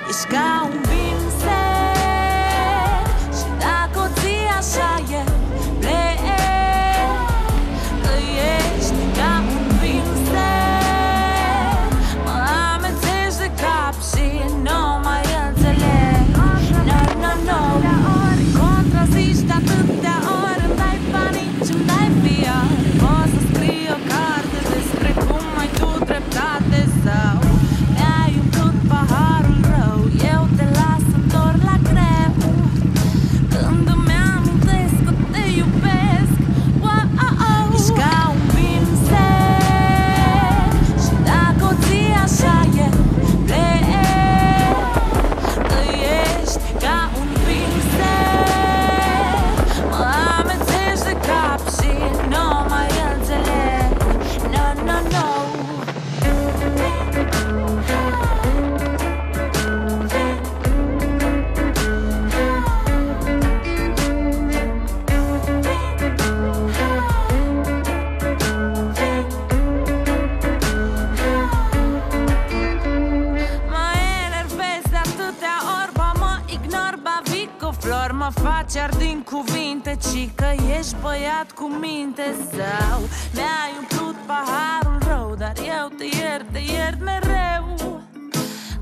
Ești ca un vin sec și dacă o ții așa eu plec. Că ești ca un vin sec, mă amețești de cap și nu mai înțeleg. No, no, no, contrazici de atâtea ori, îmi dai panici, îmi dai fiar. Poți să scrii o carte despre cum ai tu dreptate sau mi-ai umplut paharul rău, eu te las întorc la greu. Când îmi amintesc că te iubesc, wow, ești ca un vin sec și dacă o ții așa eu plec. Că ești ca un vin sec, mă amețești de cap și nu mai înțeleg. No, no, no. Mă enervez de atâtea ori, ba mă ignor, ba vii cu flori. Mă faci iar din cuvinte, ci că ești băiat cu minte sau mi-ai umplut paharul rău, dar eu te iert mereu.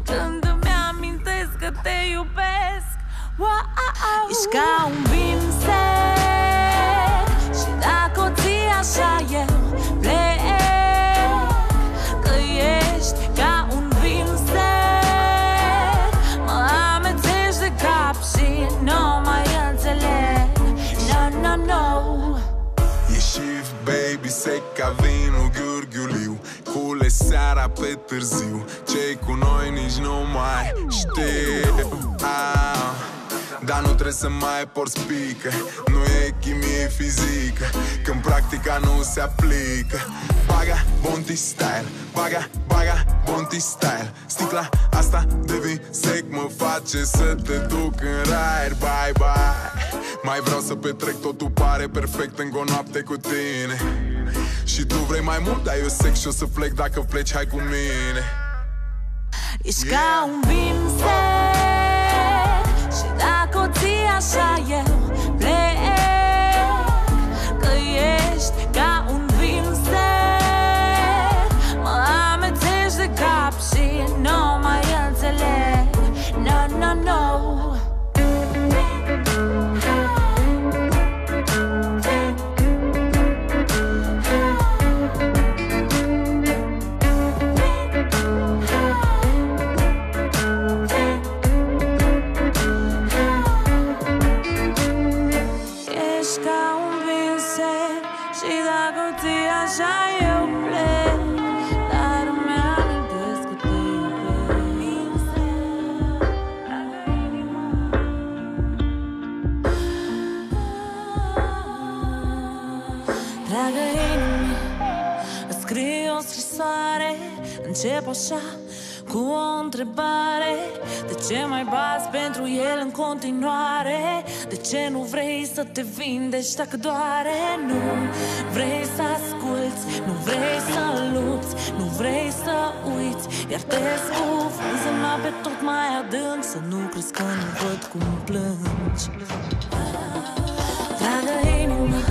Când îmi amintesc că te iubesc, wow, ești ca un vin sec și dacă o ții așa eu plec. Că ești ca un vin sec, mă amețești de cap și nu mai înțeleg. No, no, no. E shift, baby, sec ca vinul Gheorghiuliu. Cule seara pe târziu, cei cu noi nici nu mai știu. Dar nu trebuie să mai porți pică, nu e chimie fizică, când practica nu se aplică. Baga, Bonti style, baga, Bonti style. Sticla asta de vin sec mă face să te duc în rai. Bye, bye. Mai vreau să petrec, totul pare perfect încă o noapte cu tine. Și tu vrei mai mult, dar eu sec și o să plec. Dacă pleci, hai cu mine. Ești ca un vin sec și dacă o ții așa eu plec. Că ești ca un vin sec, mă amețești de cap și nu mai înțeleg. No, no, no. Ești ca un vin sec și dacă o ții așa eu plec. Dar îmi amintesc că te iubesc. Dragă inimă, îți scriu o scrisoare. Încep așa cu o întrebare: de ce mai bați pentru el în continuare? De ce nu vrei să te vindeci dacă doare? Nu vrei să asculți, nu vrei să lupți, nu vrei să uiți, iar te scufunzi în ape tot mai adânc. Să nu crezi că nu văd cum plângi. Dragă inimă,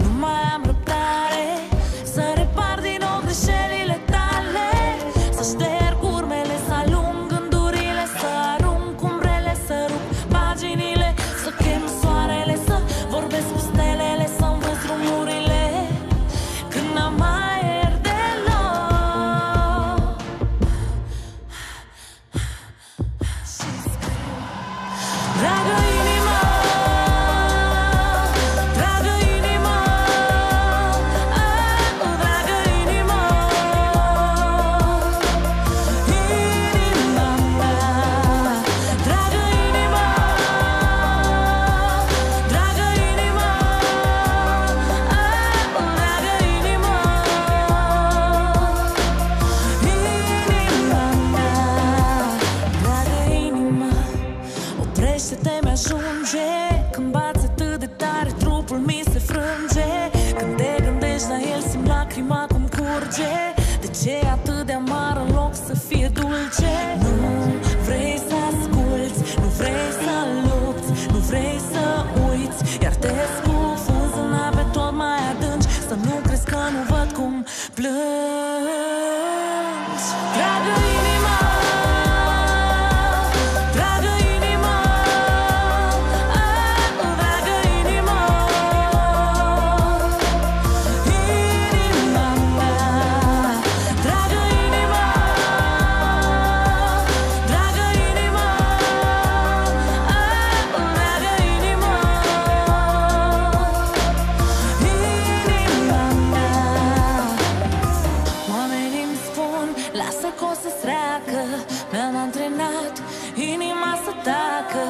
nu mai am răbdare să repar din nou greșelile tale, să șterg urmele, să alung gândurile, să arunc umbrele, să rup paginile, să chem soarele, să vorbesc cu stelele, să învăț drumurile când n-am mai aer deloc. Și scriu: dragă inimă, dragă inimă, dragă inimă, inima mea. Dragă inimă, dragă inimă, dragă inimă, inima mea. Dragă inimă, oprește-te, mi-ajunge când bați atât de tare, trupul mi se frânge. Când te gândești la el, simt lacrima cum curge. De ce e atât de amar în loc să fie dulce? Nu vrei Dragă inima, dragă inima, dragă inima, inima mea. Dragă inima, dragă inima, dragă inima, inima mea. Oamenii îmi spun, lasă că o să-ți treacă. Mi-am antrenat inima să tacă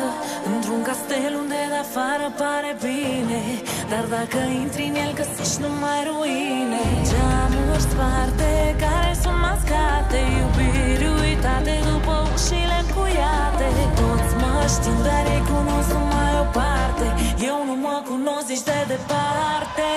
într-un castel unde de afară pare bine, dar dacă intri în el găsești numai ruine. Geamuri sparte care sunt mascate, iubiri uitate după ușile încuiate. Toți mă știu, dar ei cunosc numai o parte. Eu nu mă cunosc nici de departe.